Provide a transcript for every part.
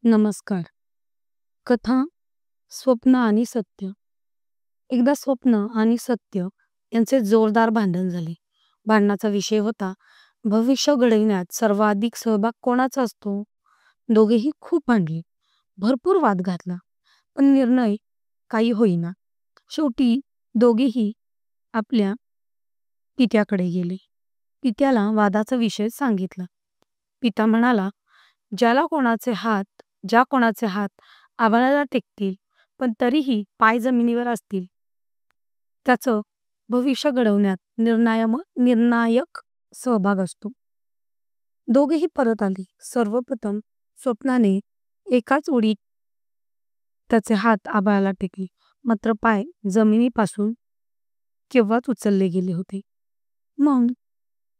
नमस्कार. कथा, स्वप्न आणि सत्य. एकदा स्वप्न आणि सत्य यांचे जोरदार भांडण झाले. भांडणाचा विषय होता भविष्य घडविण्यात सर्वाधिक सहभाग कोणाचा असतो. दोघेही खूप भांडले, भरपूर वाद घातला, पण निर्णय काही होईना. शेवटी दोघेही आपल्या पित्याकडे गेले. पित्याला वादाचा विषय सांगितला. पिता म्हणाला, ज्या कोणाचे हात आभाळाला टेकतील पण तरीही पाय जमिनीवर असतील, त्याचं भविष्य घडवण्यात निर्णायक सहभाग असतो. दोघेही परत आले. सर्वप्रथम स्वप्नाने एकाच उडीत त्याचे हात आभाळाला टेकले, मात्र पाय जमिनीपासून केव्हाच उचलले गेले होते. मग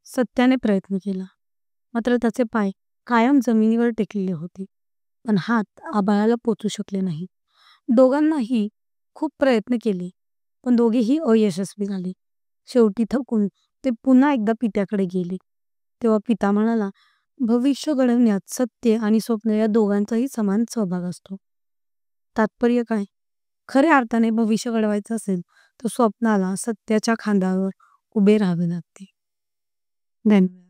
सत्याने प्रयत्न केला, मात्र त्याचे पाय कायम जमिनीवर टेकलेले होते, पण हात आभाळाला पोचू शकले नाही. दोघांनाही खूप प्रयत्न केले, पण दोघेही अयशस्वी झाले. शेवटी थकून ते पुन्हा एकदा पित्याकडे गेले. तेव्हा पिता म्हणाला, भविष्य घडवण्यात सत्य आणि स्वप्न या दोघांचाही समान सहभाग असतो. तात्पर्य काय? खऱ्या अर्थाने भविष्य घडवायचं असेल तर स्वप्नाला सत्याच्या खांद्यावर उभे राहावे लागते. धन्यवाद.